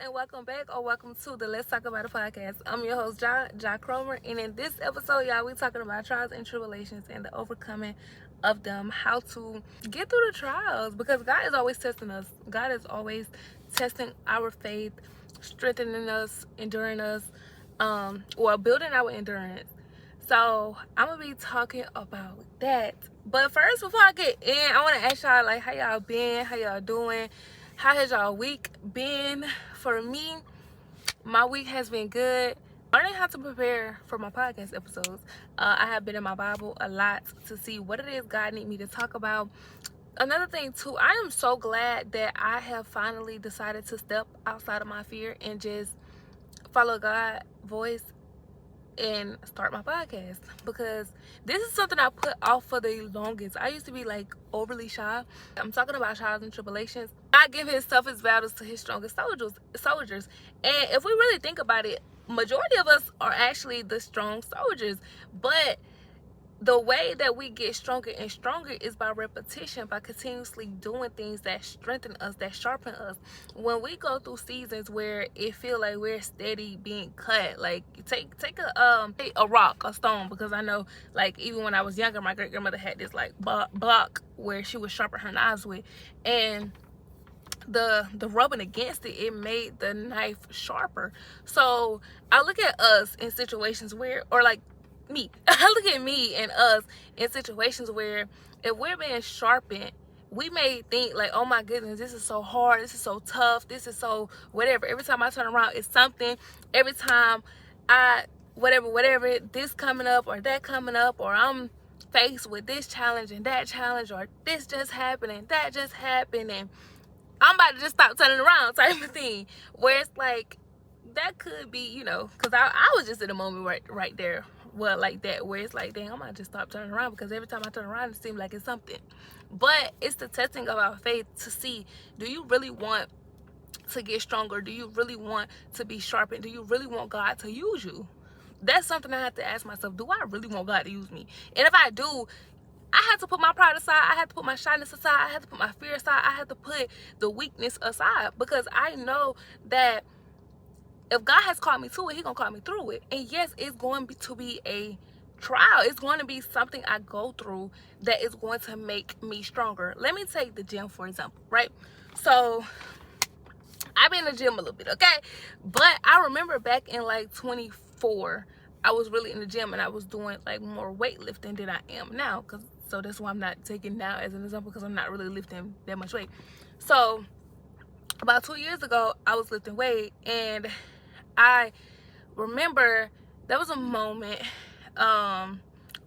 and welcome back or welcome to the Let's Talk About It podcast. I'm your host, Ja Cromer, and in this episode, y'all, we talking about trials and tribulations and the overcoming of them, how to get through the trials, because God is always testing us. God is always testing our faith, strengthening us, enduring us, or building our endurance. So I'm gonna be talking about that. But first, before I get in, I want to ask y'all, like, how y'all been? How y'all doing? How has y'all week been? For me, my week has been good. Learning how to prepare for my podcast episodes. I have been in my Bible a lot to see what it is God need me to talk about. Another thing too, I am so glad that I have finally decided to step outside of my fear and just follow God's voice and start my podcast, because this is something I put off for the longest. I used to be like overly shy. I'm talking about trials and tribulations. God give his toughest battles to his strongest soldiers. And if we really think about it, majority of us are actually the strong soldiers. But the way that we get stronger and stronger is by repetition, by continuously doing things that strengthen us, that sharpen us. When we go through seasons where it feel like we're steady being cut, like take a rock, a stone, because I know, like, even when I was younger, my great grandmother had this like block where she would sharpen her knives with, and the rubbing against it, it made the knife sharper. So I look at us in situations where, or like me, I look at me and us in situations where if we're being sharpened, we may think like, oh my goodness, this is so hard, this is so tough, this is so whatever. Every time I turn around, it's something. Every time I whatever, this coming up or that coming up, or I'm faced with this challenge and that challenge, or this just happened and that just happened, and I'm about to just stop turning around type of thing. Where it's like, that could be, because I was just in a moment right there, well, like that, where it's like, dang, I might just stop turning around, because every time I turn around, it seems like it's something. But it's the testing of our faith to see, do you really want to get stronger? Do you really want to be sharpened? Do you really want God to use you? That's something I have to ask myself. Do I really want God to use me? And if I do, I had to put my pride aside. I had to put my shyness aside. I had to put my fear aside. I had to put the weakness aside, because I know that if God has called me to it, he's going to call me through it. And yes, it's going to be a trial. It's going to be something I go through that is going to make me stronger. Let me take the gym, for example, right? So I've been in the gym a little bit, okay? But I remember back in like 24, I was really in the gym and I was doing like more weightlifting than I am now. So that's why I'm not taking now as an example, because I'm not really lifting that much weight. So about 2 years ago, I was lifting weight, and I remember there was a moment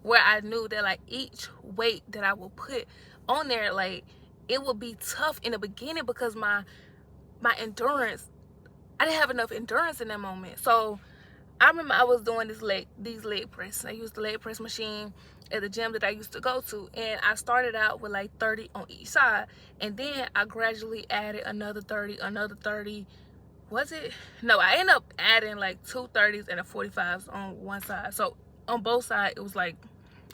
where I knew that like each weight that I would put on there, like, it would be tough in the beginning, because my endurance, I didn't have enough endurance in that moment. So I remember I was doing these leg press. I used the leg press machine at the gym that I used to go to, and I started out with like 30 on each side, and then I gradually added another 30. Was it? No, I ended up adding like 2 30s and a 45s on one side. So on both sides, it was like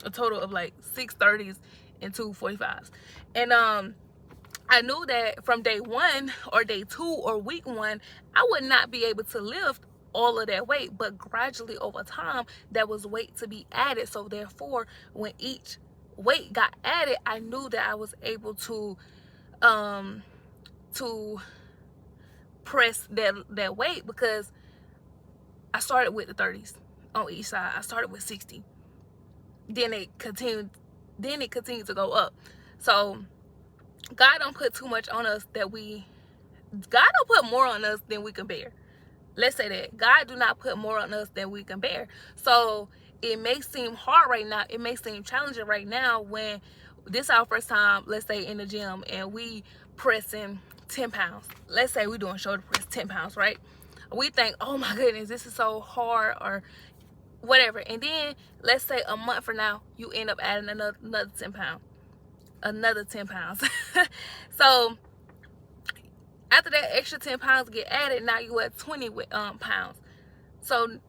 a total of like 6 30s and 2 45s. And I knew that from day one or day 2 or week 1, I would not be able to lift all of that weight, but gradually over time, there was weight to be added. So therefore, when each weight got added, I knew that I was able to press that weight, because I started with the 30s on each side. I started with 60. Then it continued to go up. So God don't put too much on us God don't put more on us than we can bear. Let's say that. God do not put more on us than we can bear. So it may seem hard right now. It may seem challenging right now when this is our first time, let's say, in the gym, and we pressing 10 pounds. Let's say we're doing shoulder press 10 pounds, right? We think, oh my goodness, this is so hard, or whatever. And then let's say a month from now, you end up adding another 10 pounds. Another 10 pounds. So after that extra 10 pounds get added, now you at 20 pounds. So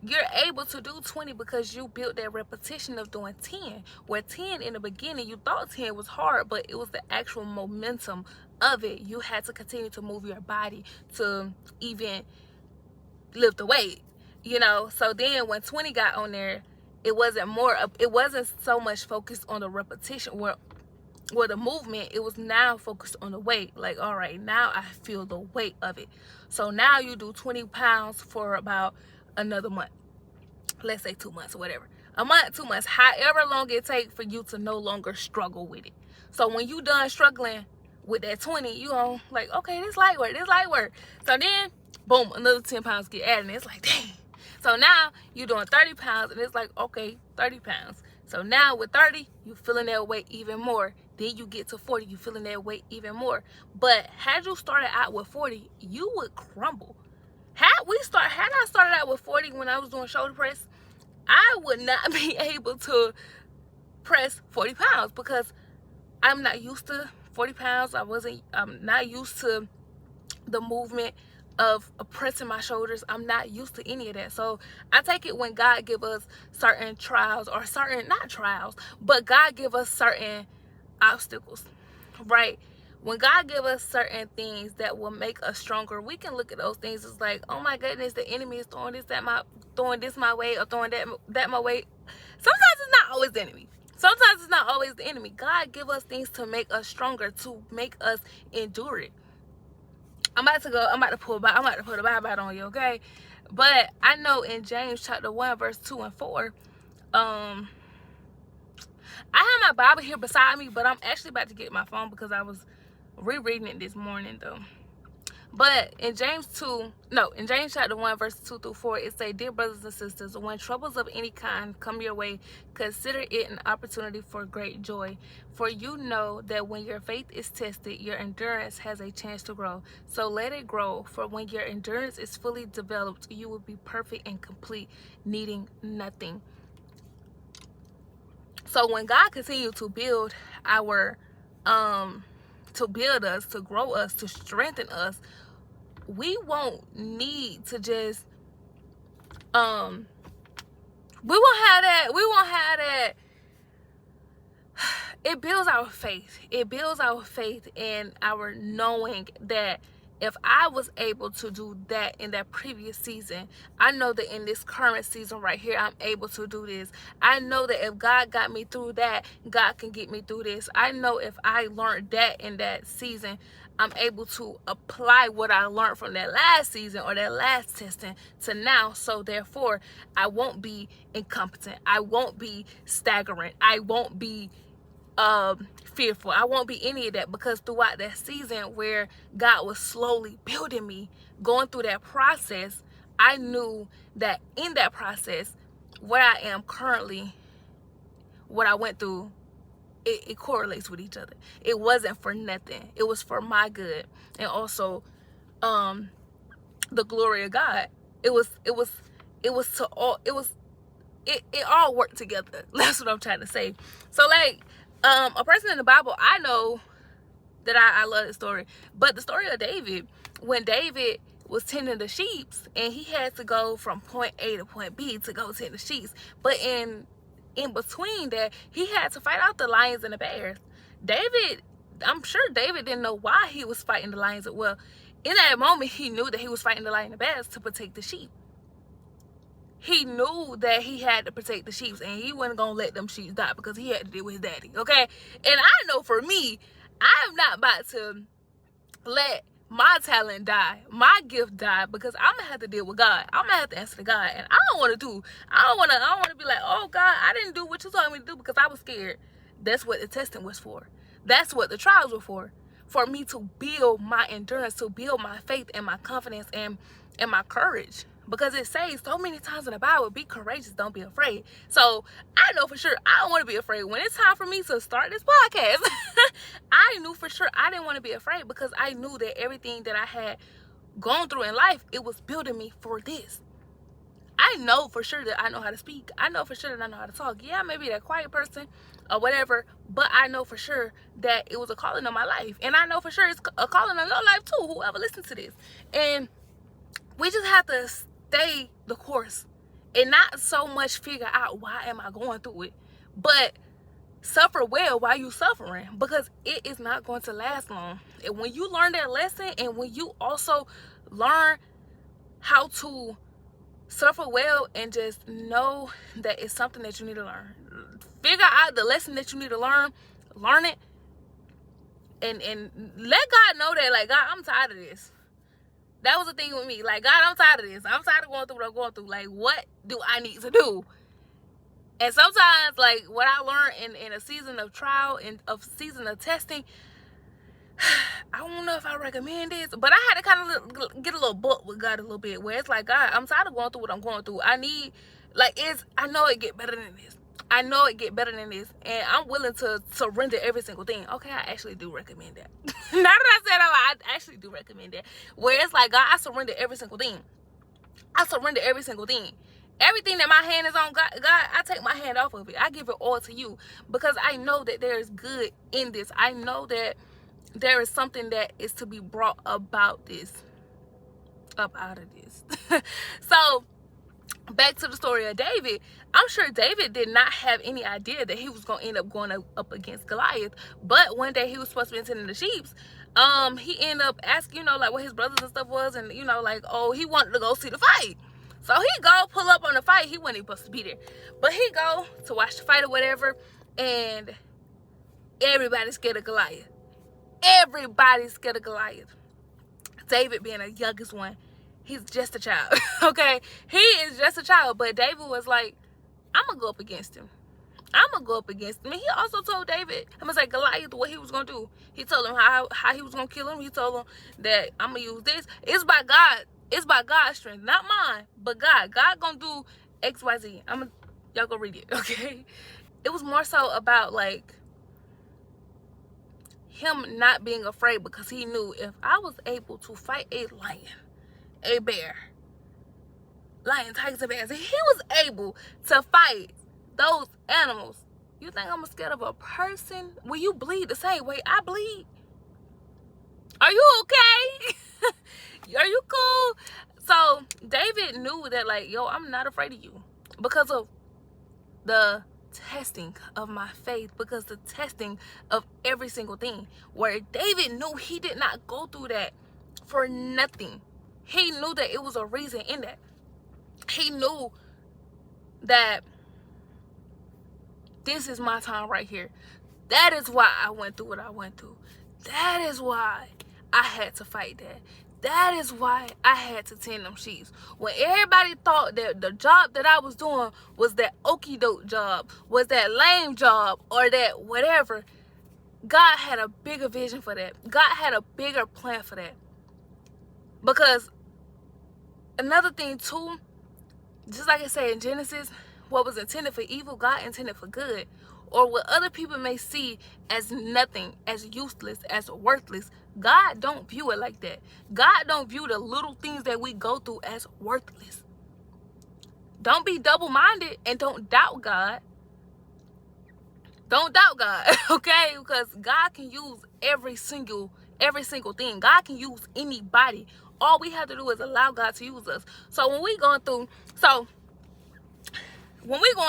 You're able to do 20 because you built that repetition of doing 10. Where 10 in the beginning, you thought 10 was hard, but it was the actual momentum of it. You had to continue to move your body to even lift the weight, you know. So then when 20 got on there, it wasn't so much focused on the repetition where the movement. It was now focused on the weight. Like, all right, now I feel the weight of it. So now you do 20 pounds for about another month, let's say 2 months or whatever, a month, 2 months, however long it takes for you to no longer struggle with it. So when you done struggling with that 20, you on like, okay, this light work. So then boom, another 10 pounds get added, and it's like, dang. So now you're doing 30 pounds, and it's like, okay, 30 pounds. So now with 30, you feeling that weight even more. Then you get to 40, you feeling that weight even more. But had you started out with 40, you would crumble. Had I started out with 40 when I was doing shoulder press, I would not be able to press 40 pounds because I'm not used to 40 pounds. I'm not used to the movement of pressing my shoulders. I'm not used to any of that. So I take it when God give us certain trials, or certain, not trials, but God give us certain obstacles, right? When God give us certain things that will make us stronger, we can look at those things as like, oh my goodness, the enemy is throwing this my way, or throwing that my way. Sometimes it's not always the enemy. Sometimes it's not always the enemy. God give us things to make us stronger, to make us endure it. I'm about to put a Bible out on you, okay? But I know in James chapter 1, verse 2 and 4, I have my Bible here beside me, but I'm actually about to get my phone because I was rereading it this morning though. But in James chapter 1, verse 2 through 4, it say, dear brothers and sisters, when troubles of any kind come your way, consider it an opportunity for great joy. For you know that when your faith is tested, your endurance has a chance to grow. So let it grow, for when your endurance is fully developed, you will be perfect and complete, needing nothing. So when God continues to build to build us, to grow us, to strengthen us, we won't need to just we won't have that. It builds our faith. It builds our faith in our knowing that if I was able to do that in that previous season, I know that in this current season right here, I'm able to do this. I know that if God got me through that, God can get me through this. I know if I learned that in that season, I'm able to apply what I learned from that last season or that last testing to now. So therefore, I won't be incompetent. I won't be staggering. I won't be fearful. I won't be any of that, because throughout that season where God was slowly building me, going through that process, I knew that in that process, where I am currently, what I went through, it correlates with each other. It wasn't for nothing. It was for my good, and also the glory of God. It all worked together. That's what I'm trying to say. So like a person in the Bible, I know that I love this story, but the story of David, when David was tending the sheep and he had to go from point A to point B to go tend the sheep, but in between that, he had to fight out the lions and the bears. I'm sure David didn't know why he was fighting the lions. Well, in that moment, he knew that he was fighting the lions and the bears to protect the sheep. He knew that he had to protect the sheep, and he wasn't going to let them sheep die because he had to deal with his daddy, okay? And I know for me, I'm not about to let my talent die, my gift die, because I'm going to have to deal with God. I'm going to have to answer to God, and I don't want to be like, oh, God, I didn't do what you told me to do because I was scared. That's what the testing was for. That's what the trials were for me to build my endurance, to build my faith and my confidence and my courage. Because it says so many times in the Bible, be courageous, don't be afraid. So I know for sure I don't want to be afraid. When it's time for me to start this podcast, I knew for sure I didn't want to be afraid, because I knew that everything that I had gone through in life, it was building me for this. I know for sure that I know how to speak. I know for sure that I know how to talk. Yeah, maybe that quiet person or whatever, but I know for sure that it was a calling on my life. And I know for sure it's a calling on your life too, whoever listens to this. And we just have to stay the course and not so much figure out why am I going through it, but suffer well while you suffering, because it is not going to last long. And when you learn that lesson, and when you also learn how to suffer well and just know that it's something that you need to learn, figure out the lesson that you need to learn it, and let God know that, like, God, I'm tired of this. That was the thing with me. Like, God, I'm tired of this. I'm tired of going through what I'm going through. Like, what do I need to do? And sometimes, like, what I learned in a season of trial and a season of testing, I don't know if I recommend this, but I had to kind of get a little book with God a little bit, where it's like, God, I'm tired of going through what I'm going through. I need, like, I know it get better than this. I know it get better than this, and I'm willing to surrender every single thing. Okay, I actually do recommend that. Now that I said that, I actually do recommend that. Where it's like, God, I surrender every single thing. I surrender every single thing. Everything that my hand is on, God, I take my hand off of it. I give it all to you, because I know that there is good in this. I know that there is something that is to be brought about this, up out of this. So, back to the story of David. I'm sure David did not have any idea that he was going to end up going up against Goliath. But one day he was supposed to be tending the sheep. He ended up asking, like, what his brothers and stuff was, and like, oh, he wanted to go see the fight. So he go pull up on the fight. He wasn't even supposed to be there, but he go to watch the fight or whatever, and everybody's scared of Goliath. Everybody's scared of Goliath. David being the youngest one, he's just a child. Okay, he is just a child, but David was like, I'm gonna go up against him. And he also told David, I'm gonna say Goliath, what he was gonna do. He told him how he was gonna kill him. He told him that I'm gonna use this. It's by God. It's by God's strength, not mine, but God. God gonna do XYZ. Y'all go read it, okay? It was more so about, like, him not being afraid, because he knew, if I was able to fight a lion, a bear, lion, tigers, and bears, if he was able to fight those animals, you think I'm scared of a person? Will you bleed the same way I bleed? Are you okay? Are you cool? So David knew that, like, yo, I'm not afraid of you, because of the testing of my faith, because the testing of every single thing, where David knew he did not go through that for nothing. He knew that it was a reason in that. He knew that this is my time right here. That is why I went through what I went through. That is why I had to fight that. That is why I had to tend them sheep. When everybody thought that the job that I was doing was that okie doke job, was that lame job, or that whatever, God had a bigger vision for that. God had a bigger plan for that. Because another thing too, just like I said in Genesis, what was intended for evil, God intended for good. Or what other people may see as nothing, as useless, as worthless, God don't view it like that. God don't view the little things that we go through as worthless. Don't be double-minded, and don't doubt God. Don't doubt God, okay? Because God can use every single thing. God can use anybody. All we have to do is allow God to use us. So when we going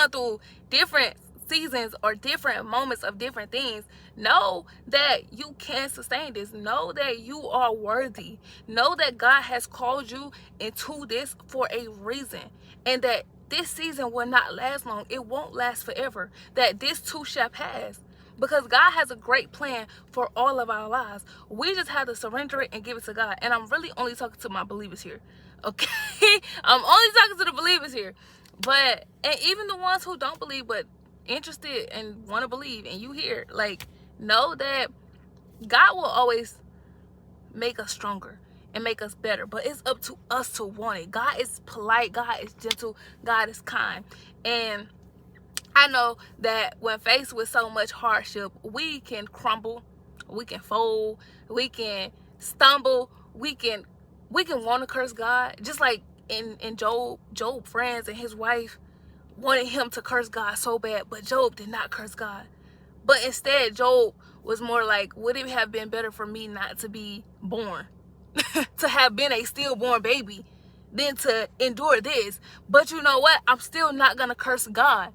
through different seasons or different moments of different things, know that you can sustain this. Know that you are worthy. Know that God has called you into this for a reason, and that this season will not last long. It won't last forever. That this too shall pass, because God has a great plan for all of our lives. We just have to surrender it and give it to God. And I'm really only talking to my believers here, okay? I'm only talking to the believers here. But, and even the ones who don't believe but interested and want to believe, and you here, like, know that God will always make us stronger and make us better, but it's up to us to want it. God is polite, God is gentle, God is kind. And I know that when faced with so much hardship, we can crumble, we can fold, we can stumble, we can want to curse God, just like in Job friends and his wife wanted him to curse God so bad, but Job did not curse God. But instead, Job was more like, would it have been better for me not to be born? To have been a stillborn baby, than to endure this. But you know what? I'm still not going to curse God.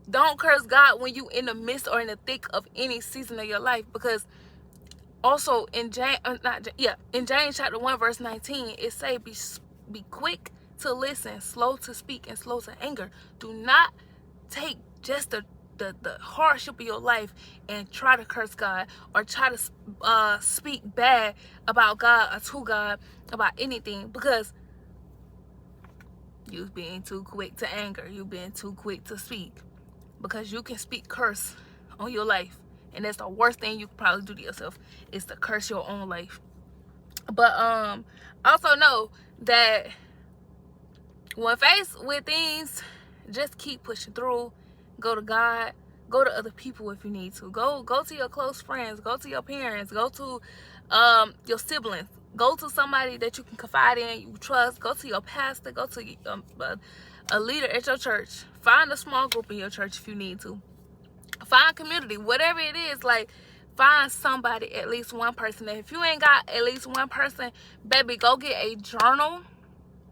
Don't curse God when you in the midst or in the thick of any season of your life, because also in James chapter 1 verse 19, it say be quick to listen, slow to speak, and slow to anger. Do not take just the hardship of your life and try to curse God, or try to speak bad about God or to God about anything, because you've been too quick to anger, you've been too quick to speak, because you can speak curse on your life, and that's the worst thing you can probably do to yourself, is to curse your own life. But also know that when faced with things, just keep pushing through. Go to God, go to other people if you need to. Go to your close friends, go to your parents, go to your siblings, go to somebody that you can confide in, you trust. Go to your pastor, go to a leader at your church. Find a small group in your church if you need to. Find community, whatever it is. Like, find somebody, at least one person. And if you ain't got at least one person, baby, go get a journal.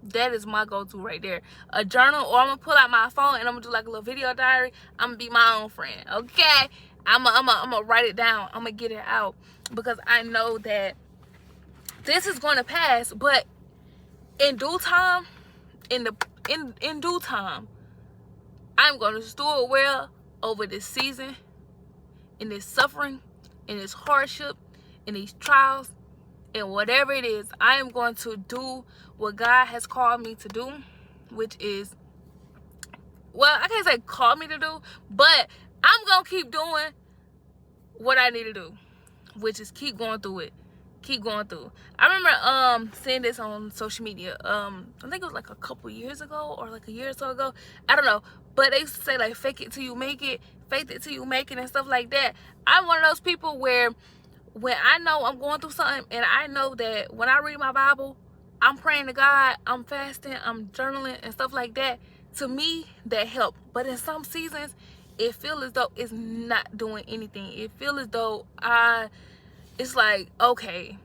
That is my go-to right there. A journal, or I'm gonna pull out my phone and I'm gonna do like a little video diary. I'm gonna be my own friend, okay? I'm gonna write it down. I'm gonna get it out, because I know that this is gonna pass. But in due time, in due time, I'm gonna steward well over this season, in this suffering, in this hardship, in these trials, and whatever it is. I am going to do what God has called me to do, which is, well, I can't say called me to do, but I'm gonna keep doing what I need to do, which is keep going through it. Keep going through. I remember seeing this on social media. I think it was like a couple years ago, or like a year or so ago. I don't know. But they used to say, like, fake it till you make it, faith it till you make it, and stuff like that. I'm one of those people where when I know I'm going through something, and I know that when I read my Bible, I'm praying to God, I'm fasting, I'm journaling and stuff like that, to me, that help. But in some seasons, it feels as though it's not doing anything. It feels as though it's like, okay,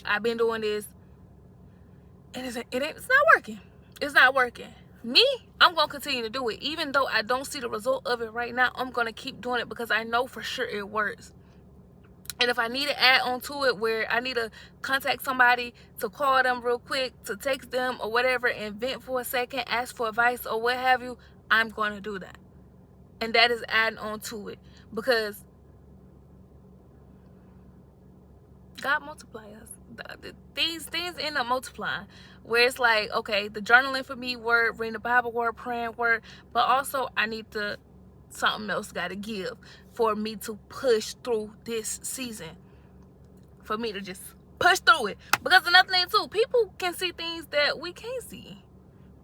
I've been doing this, and it's not working. It's not working. Me, I'm going to continue to do it. Even though I don't see the result of it right now, I'm going to keep doing it, because I know for sure it works. And if I need to add on to it, where I need to contact somebody, to call them real quick, to text them or whatever, and vent for a second, ask for advice or what have you, I'm going to do that. And that is adding on to it, because God multiply us. These things end up multiplying, where it's like, okay, the journaling for me work, reading the Bible work, praying work, but also I need to, something else got to give for me to push through this season, for me to just push through it. Because another thing too, people can see things that we can't see.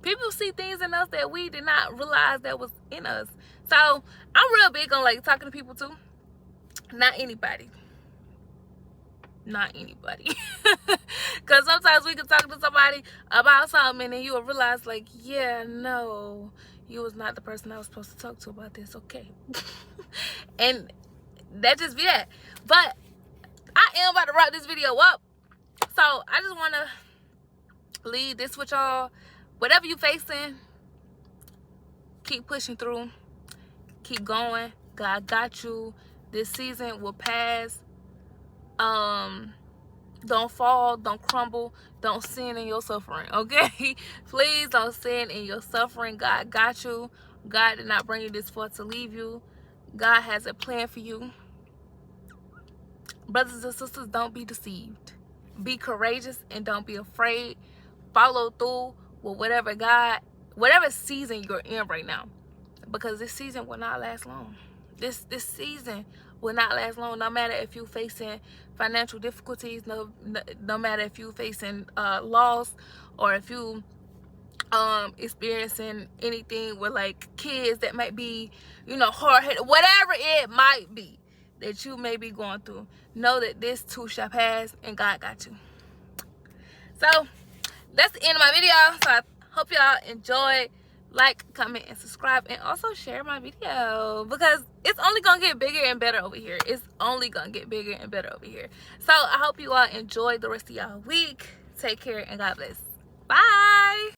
People see things in us that we did not realize that was in us. So I'm real big on, like, talking to people too. Not anybody. Because sometimes we can talk to somebody about something, and then you will realize, like, yeah, no, you was not the person I was supposed to talk to about this, okay? And that just be that. But I am about to wrap this video up, so I just want to leave this with y'all. Whatever you facing, keep pushing through, keep going. God got you. This season will pass. Don't fall, don't crumble, don't sin in your suffering, okay? Please don't sin in your suffering. God got you. God did not bring you this far to leave you. God has a plan for you. Brothers and sisters, don't be deceived. Be courageous and don't be afraid. Follow through with whatever season you're in right now, because this season will not last long. This season will not last long. No matter if you're facing financial difficulties, no matter if you're facing loss, or if you experiencing anything with, like, kids that might be, hard-headed, whatever it might be that you may be going through, know that this too shall pass, and God got you. So that's the end of my video. So I hope y'all enjoyed. Like, comment, and subscribe, and also share my video, because it's only gonna get bigger and better over here. It's only gonna get bigger and better over here. So I hope you all enjoy the rest of y'all week. Take care, and God bless. Bye.